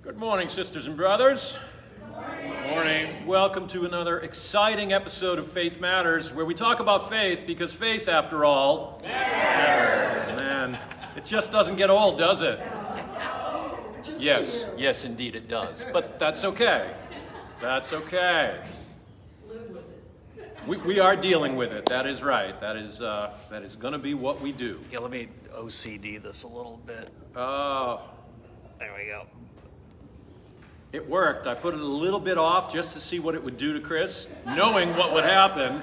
Good morning, sisters and brothers. Good morning. Welcome to another exciting episode of Faith Matters, where we talk about faith because faith, after all, matters. Man, it just doesn't get old, does it? Yes, indeed it does. But that's okay. That's okay. We are dealing with it. That is right. That is going to be what we do. Yeah, let me OCD this a little bit. Oh. There we go. It worked. I put it a little bit off just to see what it would do to Chris, knowing what would happen.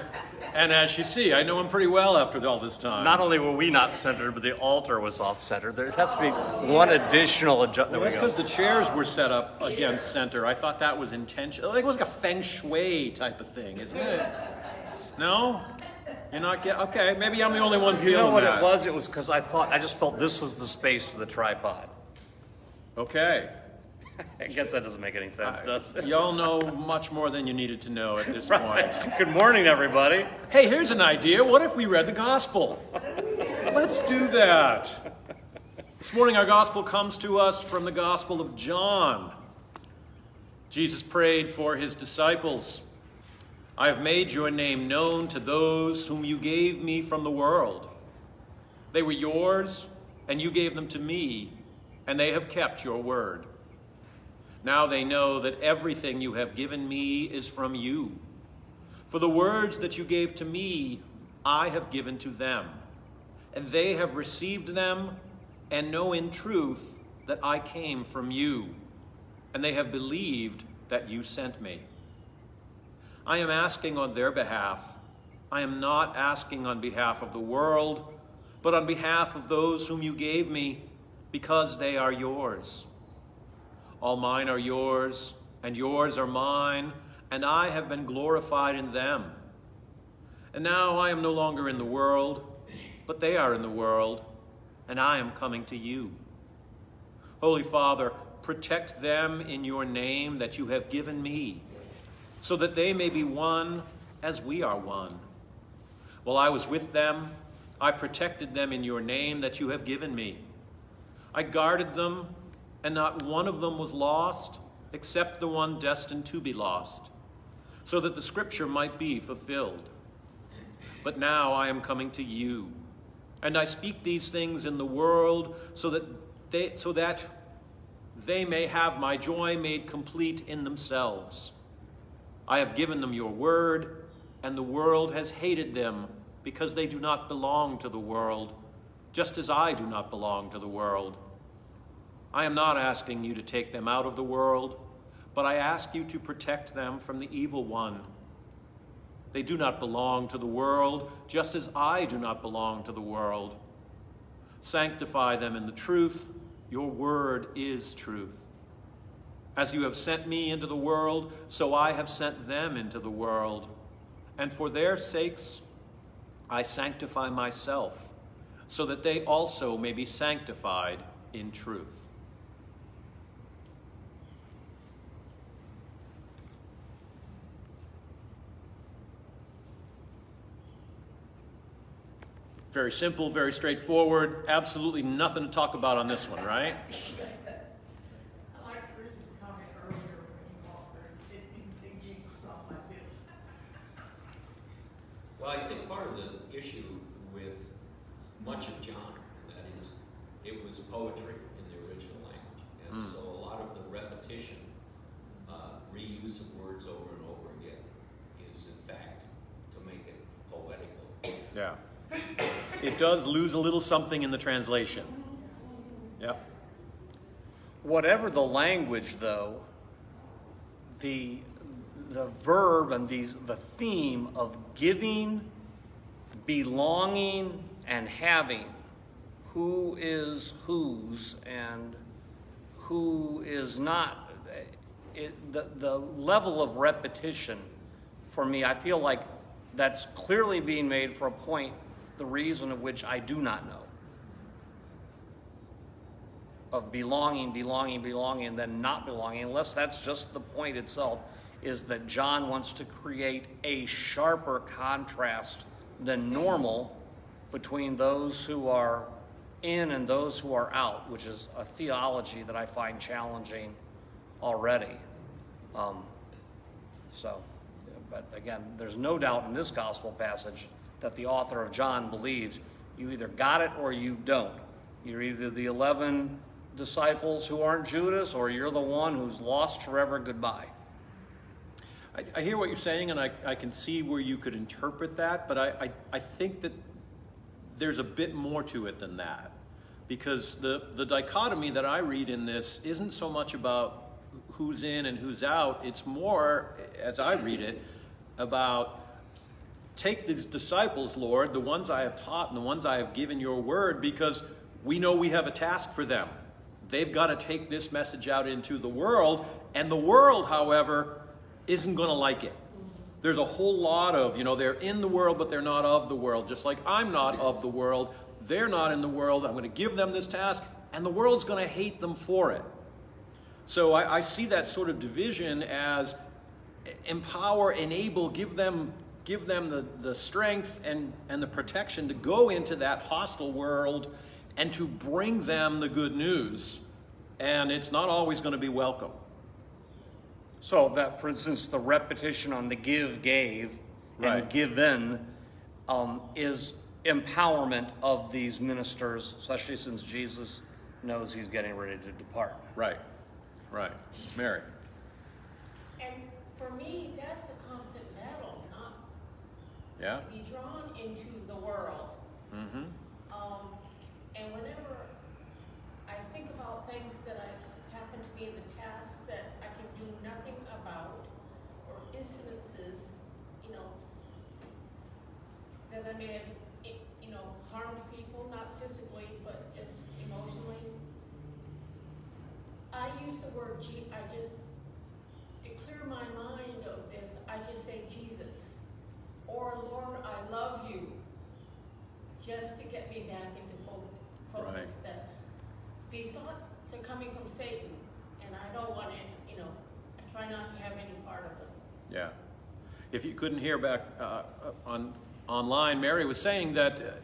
And as you see, I know him pretty well after all this time. Not only were we not centered, but the altar was off center. There has to be one additional adjustment. Well, that's because the chairs were set up against center. I thought that was intentional. Like it was like a feng shui type of thing, isn't it? No? You're not getting... Okay, maybe I'm the only one feeling that. You know what it was? It was because I just felt this was the space for the tripod. Okay. I guess that doesn't make any sense, does it? Y'all know much more than you needed to know at this point. Good morning, everybody. Hey, here's an idea. What if we read the gospel? Let's do that. This morning our gospel comes to us from the Gospel of John. Jesus prayed for his disciples. I have made your name known to those whom you gave me from the world. They were yours, and you gave them to me, and they have kept your word. Now they know that everything you have given me is from you. For the words that you gave to me, I have given to them, and they have received them and know in truth that I came from you, and they have believed that you sent me. I am asking on their behalf. I am not asking on behalf of the world, but on behalf of those whom you gave me, because they are yours. All mine are yours, and yours are mine, and I have been glorified in them. And now I am no longer in the world, but they are in the world, and I am coming to you. Holy Father, protect them in your name that you have given me, so that they may be one as we are one. While I was with them, I protected them in your name that you have given me. I guarded them, and not one of them was lost, except the one destined to be lost, so that the scripture might be fulfilled. But now I am coming to you, and I speak these things in the world so that they may have my joy made complete in themselves. I have given them your word, and the world has hated them because they do not belong to the world, just as I do not belong to the world. I am not asking you to take them out of the world, but I ask you to protect them from the evil one. They do not belong to the world, just as I do not belong to the world. Sanctify them in the truth. Your word is truth. As you have sent me into the world, so I have sent them into the world. And for their sakes, I sanctify myself, so that they also may be sanctified in truth. Very simple, very straightforward. Absolutely nothing to talk about on this one, right? I like Chris's comment earlier when he walked there and said, "You think Jesus thought like this?" Well, I think part of the issue with much of John, that is, it was poetry in the original language. And so a lot of the repetition, reuse of words over and over again is, in fact, to make it poetical. Yeah. It does lose a little something in the translation. Yep. Whatever the language, though, the verb and the theme of giving, belonging, and having, who is whose and who is not, the level of repetition for me, I feel like that's clearly being made for a point, the reason of which I do not know. Of belonging, and then not belonging, unless that's just the point itself, is that John wants to create a sharper contrast than normal between those who are in and those who are out, which is a theology that I find challenging already. But again, there's no doubt in this gospel passage that the author of John believes you either got it or you don't. You're either the 11 disciples who aren't Judas, or you're the one who's lost forever. Goodbye. I hear what you're saying, and I can see where you could interpret that, but I think that there's a bit more to it than that. Because the dichotomy that I read in this isn't so much about who's in and who's out. It's more, as I read it, about take these disciples, Lord, the ones I have taught and the ones I have given your word, because we know we have a task for them. They've got to take this message out into the world, and the world, however, isn't going to like it. There's a whole lot of, they're in the world, but they're not of the world. Just like I'm not of the world, they're not in the world. I'm going to give them this task, and the world's going to hate them for it. So I see that sort of division as empower, enable, give them the strength and the protection to go into that hostile world and to bring them the good news. And it's not always going to be welcome. So that, for instance, the repetition on the give, gave, and Right. given is empowerment of these ministers, especially since Jesus knows he's getting ready to depart. Right. Mary. And for me, that's a constant battle, not Yeah? to be drawn into the world. Mm-hmm. And whenever I think about things that happened to me in the past that I can do nothing about, or incidences, that I may have, harmed people, not physically, but just emotionally, I use the word I just, to clear my mind of this, I just say Jesus, or Lord, I love you, just to get me back into focus. Right. That these thoughts are coming from Satan, and I don't want to, I try not to have any part of them. Yeah. If you couldn't hear back online, Mary was saying that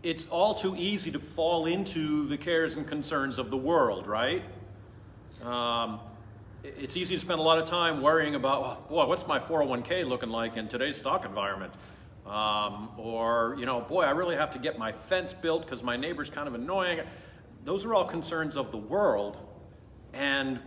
it's all too easy to fall into the cares and concerns of the world, right? It's easy to spend a lot of time worrying about, oh, boy, what's my 401k looking like in today's stock environment? Or, boy, I really have to get my fence built because my neighbor's kind of annoying. Those are all concerns of the world. And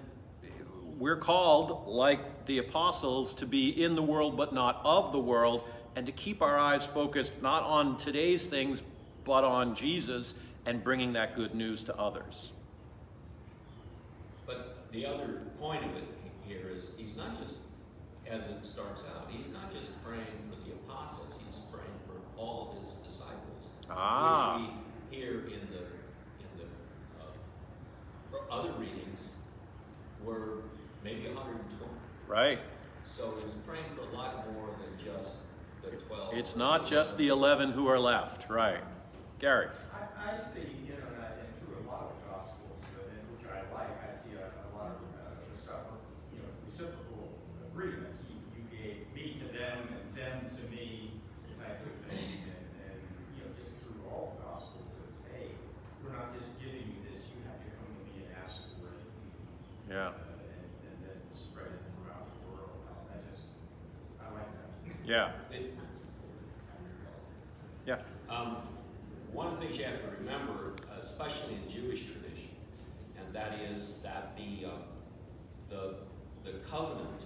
we're called, like the apostles, to be in the world but not of the world, and to keep our eyes focused not on today's things but on Jesus and bringing that good news to others. But the other point of it here is he's not just, as it starts out, he's not just praying for the apostles, he's praying for all of his disciples. Which we hear in the other readings were maybe 120. Right. So he was praying for a lot more than just the 12. It's not just the 11 who are left. Right. Gary. I see, and through a lot of the Gospels, which I like, I see a lot of stuff, reciprocal agreements. You gave me to them and them to me type of thing. And just through all the Gospels, it's, hey, we're not just giving you this, you have to come to me and ask for it. Yeah. And then spread it throughout the world. I like that. Yeah. Yeah. One of the things you have to remember, especially in Jewish tradition, and that is that the covenant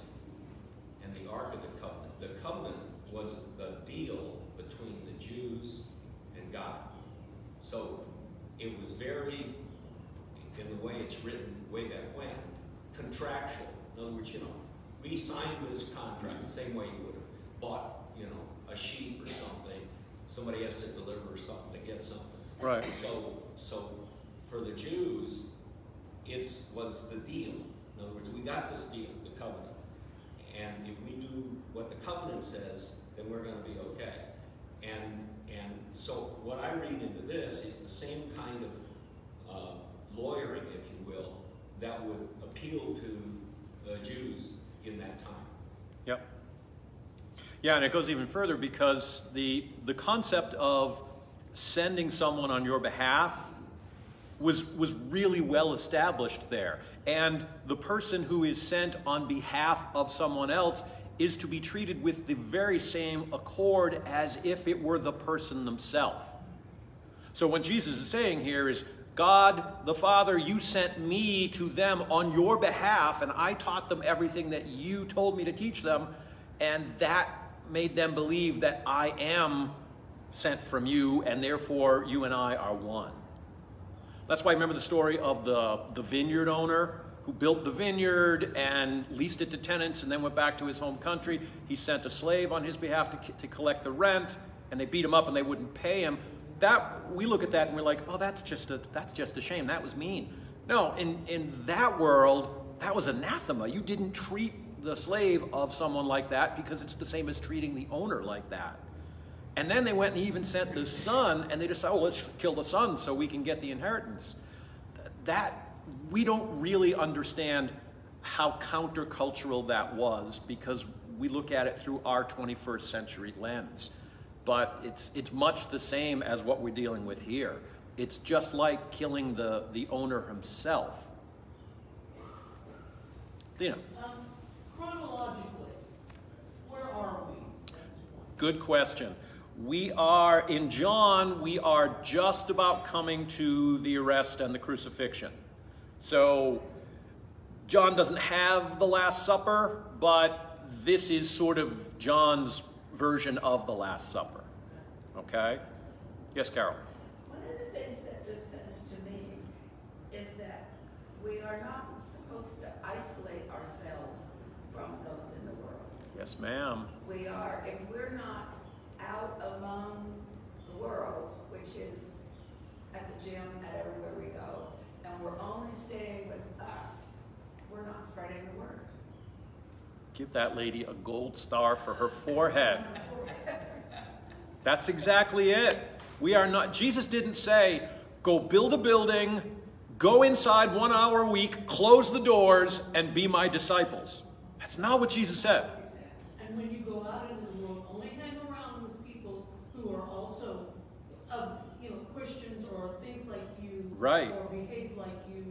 and the Ark of the covenant was the deal between the Jews and God. So it was very, in the way it's written way back when, contractual. In other words, we signed this contract the same way you would have bought, a sheep or something. Somebody has to deliver something to get something. Right. So for the Jews, it was the deal. In other words, we got this deal, the covenant. And if we do what the covenant says, then we're going to be okay. And so what I read into this is the same kind of lawyering, if you will, that would appeal to Jews in that time. Yep. Yeah, and it goes even further because the concept of sending someone on your behalf was really well established there. And the person who is sent on behalf of someone else is to be treated with the very same accord as if it were the person themselves. So what Jesus is saying here is, God the Father, you sent me to them on your behalf, and I taught them everything that you told me to teach them, and that made them believe that I am sent from you, and therefore you and I are one. That's why, remember the story of the vineyard owner who built the vineyard and leased it to tenants and then went back to his home country. He sent a slave on his behalf to collect the rent, and they beat him up and they wouldn't pay him. We look at that and we're like, oh, that's just a shame. That was mean. No, in that world, that was anathema. You didn't treat the slave of someone like that, because it's the same as treating the owner like that. And then they went and even sent the son, and they decided, oh, let's kill the son so we can get the inheritance. We don't really understand how countercultural that was, because we look at it through our 21st century lens. But it's much the same as what we're dealing with here. It's just like killing the owner himself. Dina. Chronologically, where are we? Good question. We are, in John, we are just about coming to the arrest and the crucifixion. So John doesn't have the Last Supper, but this is sort of John's version of the Last Supper. Okay? Yes, Carol? One of the things that this says to me is that we are not supposed to isolate ourselves from those in the world. Yes, ma'am. We are, if we're not out among the world, which is at the gym, at everywhere we go, and we're only staying with us, we're not spreading the word. Give that lady a gold star for her forehead. That's exactly it. We are not, Jesus didn't say, go build a building, go inside 1 hour a week, close the doors, and be my disciples. That's not what Jesus said. And when you go out into the world, only hang around with people who are also, Christians or think like you, right, or behave like you.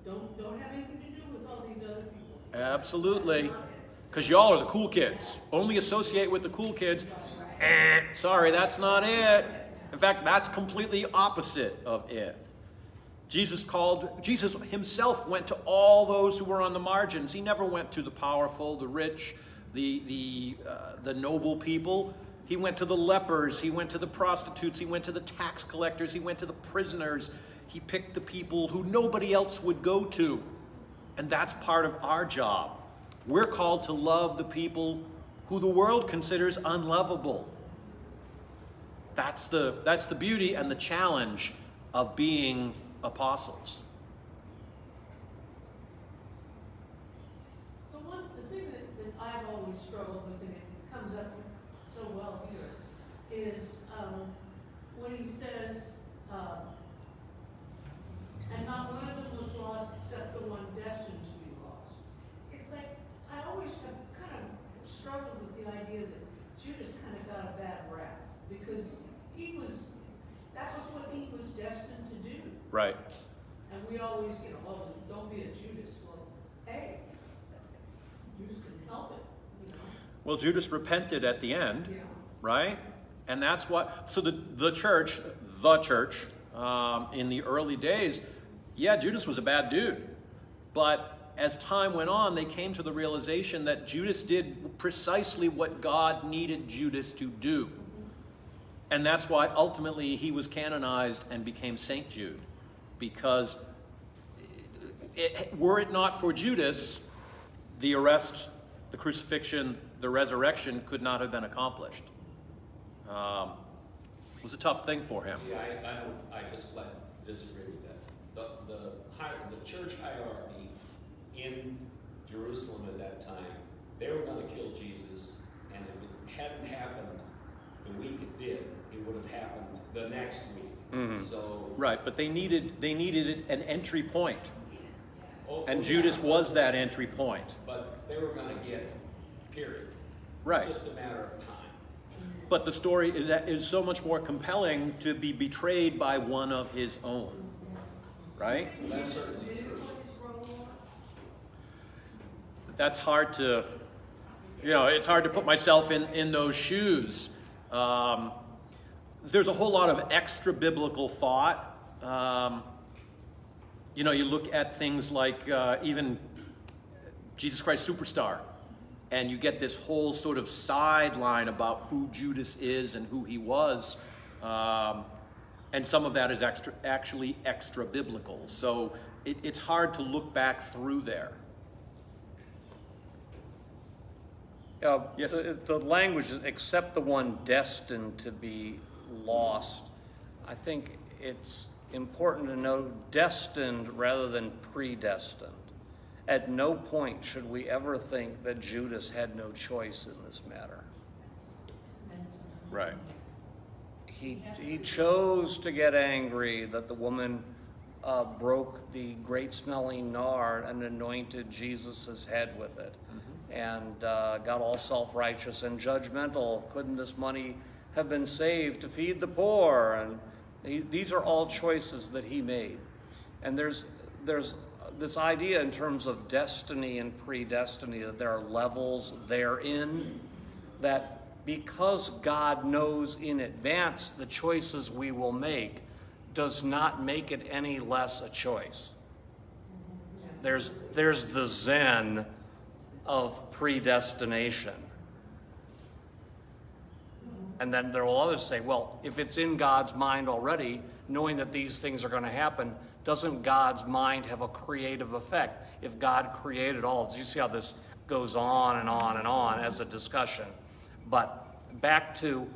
Don't have anything to do with all these other people. Absolutely. Because y'all are the cool kids. Only associate with the cool kids. Sorry, that's not it. In fact, that's completely opposite of it. Jesus himself went to all those who were on the margins. He never went to the powerful, the rich, the noble people. He went to the lepers. He went to the prostitutes. He went to the tax collectors. He went to the prisoners. He picked the people who nobody else would go to. And that's part of our job. We're called to love the people who the world considers unlovable. That's the beauty and the challenge of being apostles. The thing that I've always struggled with, and it comes up so well here, is when he says, and not one of them was lost except the one destined to be lost. It's like, I always have kind of struggled with the idea that Judas kind of got a bad rap, because that was what he was destined to do. Right. And we always, oh, don't be a Judas. Well, hey, Judas can help it, Well, Judas repented at the end, Yeah. right? And that's what, so the church, in the early days, yeah, Judas was a bad dude. But as time went on, they came to the realization that Judas did precisely what God needed Judas to do. And that's why ultimately he was canonized and became Saint Jude. Because were it not for Judas, the arrest, the crucifixion, the resurrection could not have been accomplished. It was a tough thing for him. Yeah, I just flat disagree with that. The church hierarchy in Jerusalem at that time, they were going to kill Jesus, and if it hadn't happened the week it did, it would have happened the next week. Mm-hmm. So right, but they needed an entry point. And Judas was that entry point. But they were going to get it, period. Right. It's just a matter of time. But the story is so much more compelling to be betrayed by one of his own. right? That's certainly true. That's hard to, it's hard to put myself in those shoes. There's a whole lot of extra biblical thought. You look at things like even Jesus Christ Superstar, and you get this whole sort of sideline about who Judas is and who he was. And some of that is actually extra biblical. So it's hard to look back through there. Yes. The language, except the one destined to be lost, I think it's important to know destined rather than predestined. At no point should we ever think that Judas had no choice in this matter. Right. He chose to get angry that the woman broke the great smelling nard and anointed Jesus' head with it, and got all self-righteous and judgmental. Couldn't this money have been saved to feed the poor? And these are all choices that he made. And there's this idea in terms of destiny and predestiny, that there are levels therein, that because God knows in advance the choices we will make, does not make it any less a choice. There's the Zen of predestination. And then there will others say, well, if it's in God's mind already, knowing that these things are going to happen, doesn't God's mind have a creative effect? If God created all, you see how this goes on and on and on as a discussion. But back to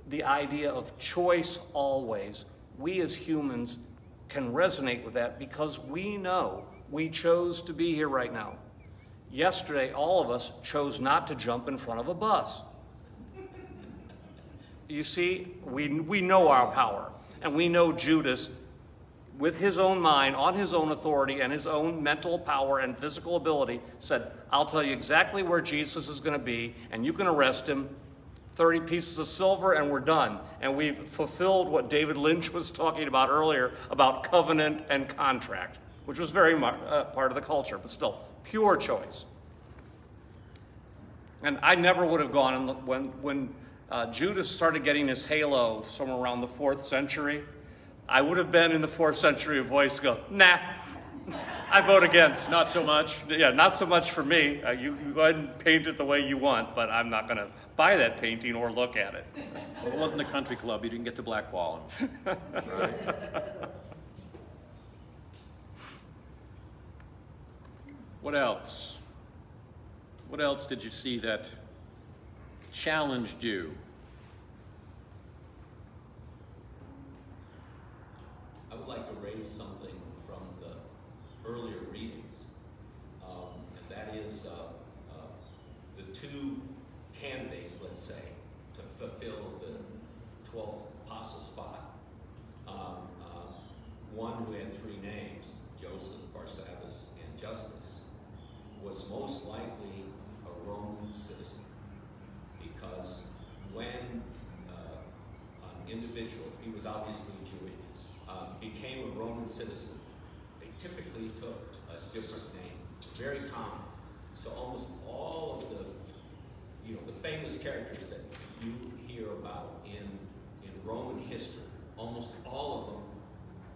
the idea of choice always, we as humans can resonate with that because we know we chose to be here right now. Yesterday, all of us chose not to jump in front of a bus. You see, we know our power, and we know Judas, with his own mind, on his own authority, and his own mental power and physical ability, said, I'll tell you exactly where Jesus is going to be, and you can arrest him, 30 pieces of silver, and we're done. And we've fulfilled what David Lynch was talking about earlier about covenant and contract, which was very much part of the culture, but still, pure choice. And I never would have gone, when Judas started getting his halo somewhere around the 4th century, I would have been in the 4th century of voice go, nah, I vote against. Not so much. Yeah, not so much for me. You go ahead and paint it the way you want, but I'm not going to buy that painting or look at it. Well, it wasn't a country club. You didn't get to blackball him. What else? What else did you see that challenged you? I would like to raise something from the earlier readings, and that is the two candidates, let's say, to fulfill the 12th apostle spot. One who had 3 names, Joseph, Barsabbas, and Justus, was most likely a Roman citizen, because when an individual, he was obviously Jewish, became a Roman citizen, they typically took a different name, very common. So almost all of the famous characters that you hear about in Roman history, almost all of them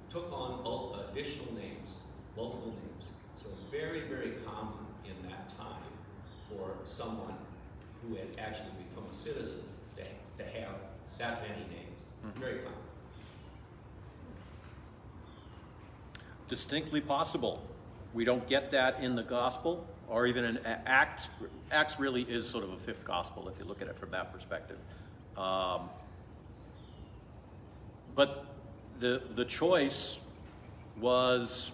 took on additional names, multiple names. So very, very common in that time for someone who had actually become a citizen to have that many names. Very common. Distinctly possible. We don't get that in the gospel, or even in Acts. Acts really is sort of a 5th gospel if you look at it from that perspective. But the choice was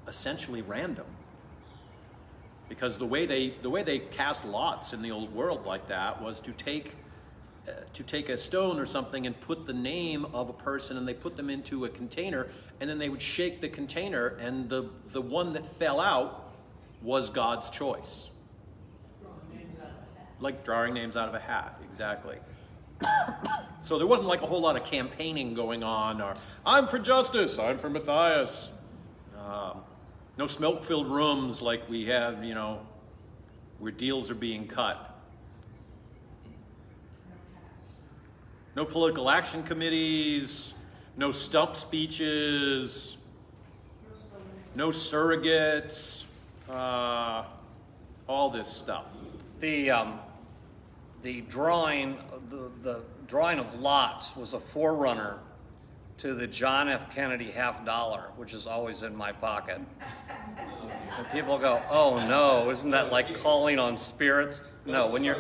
essentially random, because the way they cast lots in the old world like that was to take a stone or something and put the name of a person, and they put them into a container, and then they would shake the container, and the one that fell out was God's choice. Drawing names out of a hat. Like drawing names out of a hat, exactly. So there wasn't like a whole lot of campaigning going on, or I'm for Justus, I'm for Matthias. No smoke-filled rooms like we have, you know, where deals are being cut. No political action committees, no stump speeches, no surrogates, all this stuff. The drawing of lots was a forerunner to the John F. Kennedy $50, which is always in my pocket. And people go, "Oh no, isn't that like calling on spirits?" No, when you're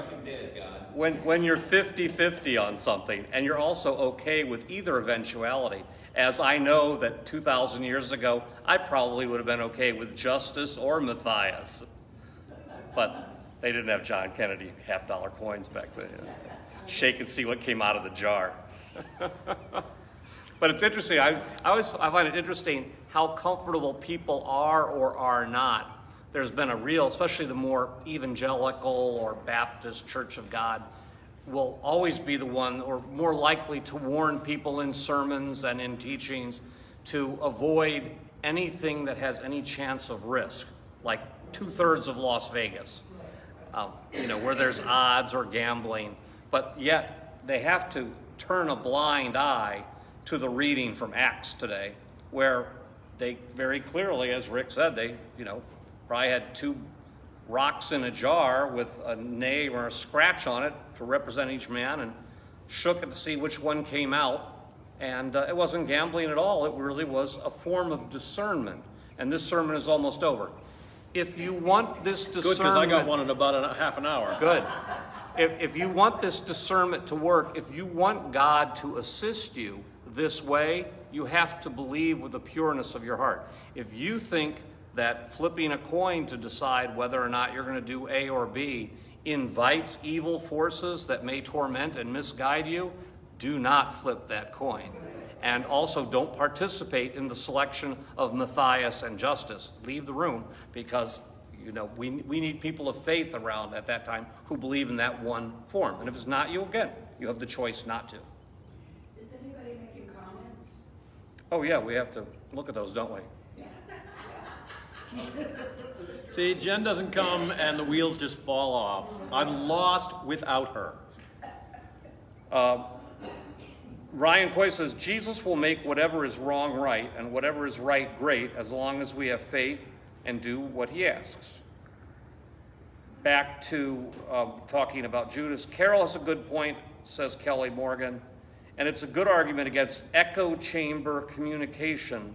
50-50 on something, and you're also okay with either eventuality, as I know that 2,000 years ago, I probably would have been okay with Justice or Matthias. But they didn't have John Kennedy $50 coins back then. Shake and see what came out of the jar. But it's interesting. I find it interesting how comfortable people are or are not. There's been a real, especially the more evangelical or Baptist Church of God, will always be the one or more likely to warn people in sermons and in teachings to avoid anything that has any chance of risk, like 2/3 of Las Vegas, you know, where there's odds or gambling. But yet they have to turn a blind eye to the reading from Acts today, where they very clearly, as Rick said, they, you know, probably had 2 rocks in a jar with a name or a scratch on it to represent each man, and shook it to see which one came out. And it wasn't gambling at all. It really was a form of discernment. And this sermon is almost over. If you want this discernment... Good, because I got one in about half an hour. Good. If you want this discernment to work, if you want God to assist you this way, you have to believe with the pureness of your heart. If you think that flipping a coin to decide whether or not you're going to do A or B invites evil forces that may torment and misguide you, do not flip that coin. And also don't participate in the selection of Matthias and Justice. Leave the room, because you know we need people of faith around at that time who believe in that one form. And if it's not you, again, you have the choice not to. Is anybody making comments? Oh yeah, we have to look at those, don't we? See, Jen doesn't come and the wheels just fall off. I'm lost without her. Ryan Coy says, Jesus will make whatever is wrong right and whatever is right great as long as we have faith and do what he asks. Back to talking about Judas. Carol has a good point, says Kelly Morgan, and it's a good argument against echo chamber communication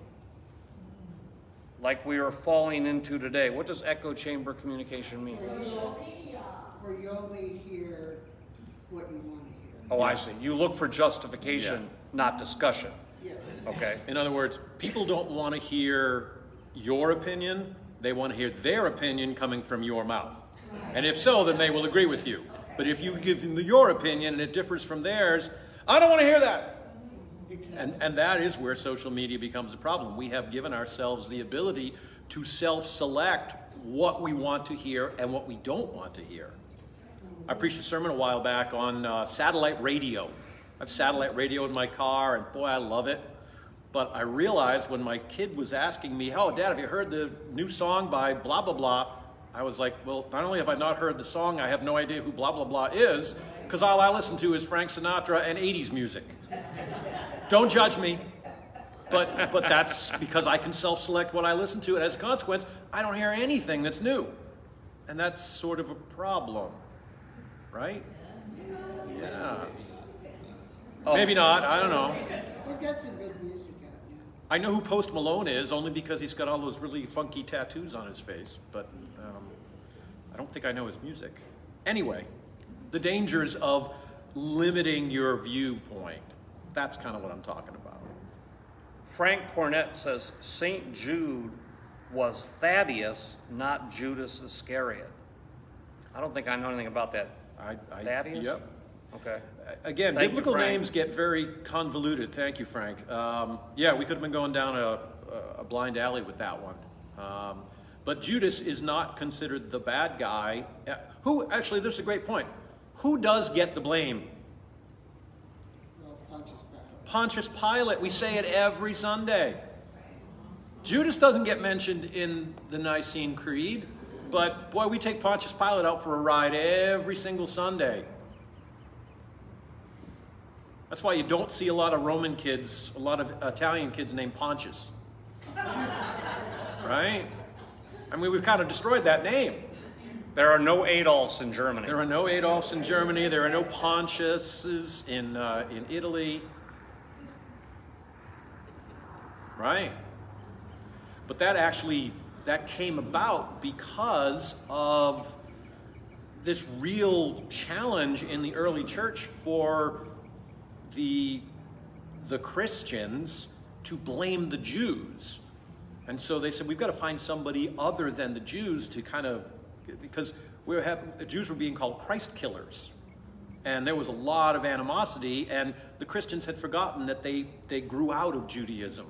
like we are falling into today. What does echo chamber communication mean? Where you only hear what you want to hear. Oh, I see. You look for justification, not discussion. Yes. Okay. In other words, people don't want to hear your opinion. They want to hear their opinion coming from your mouth. And if so, then they will agree with you. But if you give them your opinion and it differs from theirs, I don't want to hear that. Exactly. And that is where social media becomes a problem. We have given ourselves the ability to self-select what we want to hear and what we don't want to hear. I preached a sermon a while back on satellite radio. I have satellite radio in my car, and boy, I love it. But I realized when my kid was asking me, "Oh, Dad, have you heard the new song by blah, blah, blah?" I was like, well, not only have I not heard the song, I have no idea who blah, blah, blah is, because all I listen to is Frank Sinatra and 80s music. Don't judge me. But that's because I can self-select what I listen to, and as a consequence, I don't hear anything that's new. And that's sort of a problem, right? Yeah. Maybe not, I don't know. We've got some good music out now. I know who Post Malone is, only because he's got all those really funky tattoos on his face, but I don't think I know his music. Anyway, the dangers of limiting your viewpoint. That's kind of what I'm talking about. Frank Cornett says St. Jude was Thaddeus, not Judas Iscariot. I don't think I know anything about that. Thaddeus? Yep. Okay. Again, Thank you, biblical Frank. names get very convoluted. Thank you, Frank. Yeah, we could have been going down a blind alley with that one. But Judas is not considered the bad guy. Actually, this is a great point. Who does get the blame? Well, Pontius Pilate. Pontius Pilate. We say it every Sunday. Judas doesn't get mentioned in the Nicene Creed, but boy, we take Pontius Pilate out for a ride every single Sunday. That's why you don't see a lot of Roman kids, a lot of Italian kids named Pontius. Right? I mean, we've kind of destroyed that name. There are no Adolfs in Germany. There are no Adolfs in Germany. There are no Pontiuses in Italy. Right? But that came about because of this real challenge in the early church for the Christians to blame the Jews. And so they said, we've got to find somebody other than the Jews to kind of, because the Jews were being called Christ killers. And there was a lot of animosity, and the Christians had forgotten that they grew out of Judaism.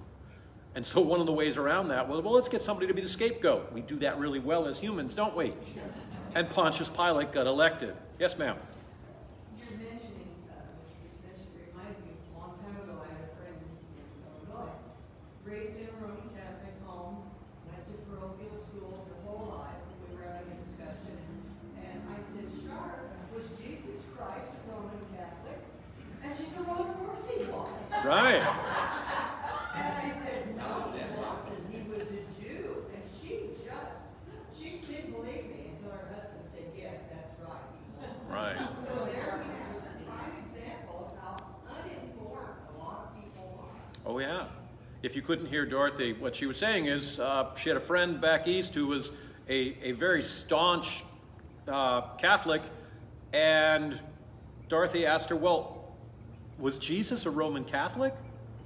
And so one of the ways around that was, well, let's get somebody to be the scapegoat. We do that really well as humans, don't we? And Pontius Pilate got elected. Yes, ma'am. You're mentioning, reminded me, a long time ago, I had a friend in Illinois, raised in a Roman Catholic home, went to parochial school her whole life. We were having a discussion, and I said, Schuller, was Jesus Christ a Roman Catholic? And she said, well, of course he was. Right. And I said, no, he wasn't. He was a Jew. And she didn't believe me until her husband said, yes, that's right. Right. So there we have a prime example of how uninformed a lot of people are. Oh, yeah. If you couldn't hear Dorothy, what she was saying is she had a friend back east who was a very staunch Catholic, and Dorothy asked her, well, was Jesus a Roman Catholic?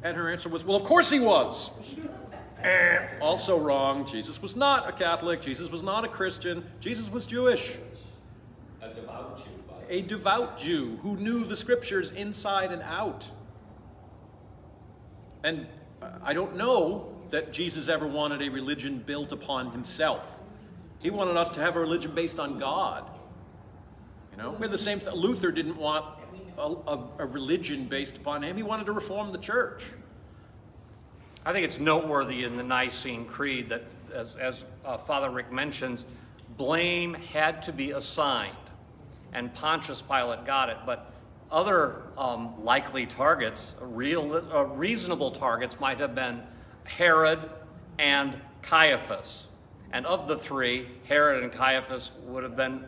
And her answer was, well, of course he was. Also wrong. Jesus was not a Catholic. Jesus was not a Christian. Jesus was Jewish. A devout Jew. A devout Jew who knew the scriptures inside and out. And I don't know that Jesus ever wanted a religion built upon himself. He wanted us to have a religion based on God. You know, we're the same thing. Luther didn't want a religion based upon him. He wanted to reform the church. I think it's noteworthy in the Nicene Creed that, as Father Rick mentions, blame had to be assigned, and Pontius Pilate got it. But other likely targets, reasonable targets, might have been Herod and Caiaphas. And of the three, Herod and Caiaphas would have been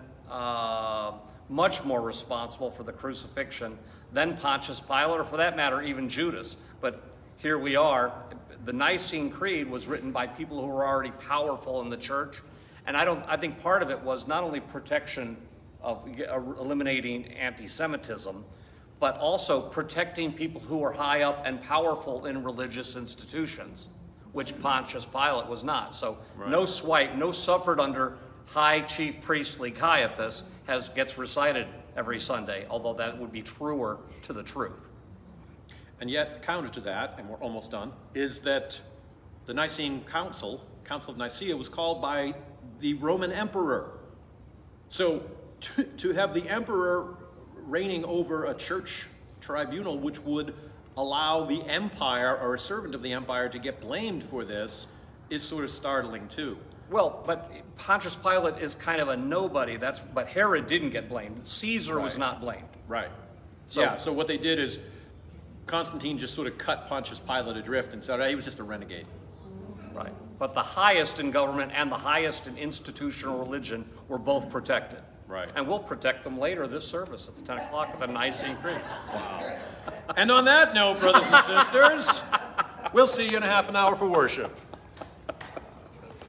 much more responsible for the crucifixion than Pontius Pilate, or for that matter, even Judas. But here we are. The Nicene Creed was written by people who were already powerful in the church. And I think part of it was not only protection of eliminating anti-Semitism, but also protecting people who were high up and powerful in religious institutions, which Pontius Pilate was not. So right. No swipe, no suffered under High Chief Priestly Caiaphas gets recited every Sunday, although that would be truer to the truth. And yet, counter to that, and we're almost done, is that the Nicene Council of Nicaea, was called by the Roman Emperor. So to have the Emperor reigning over a church tribunal which would allow the empire or a servant of the empire to get blamed for this is sort of startling too. Well, but Pontius Pilate is kind of a nobody. But Herod didn't get blamed. Caesar was not blamed. Right. So what they did is Constantine just sort of cut Pontius Pilate adrift and said, he was just a renegade. Right. But the highest in government and the highest in institutional religion were both protected. Right. And we'll protect them later this service at the 10 o'clock at the Nicene Creed. Wow. And on that note, brothers and sisters, we'll see you in a half an hour for worship.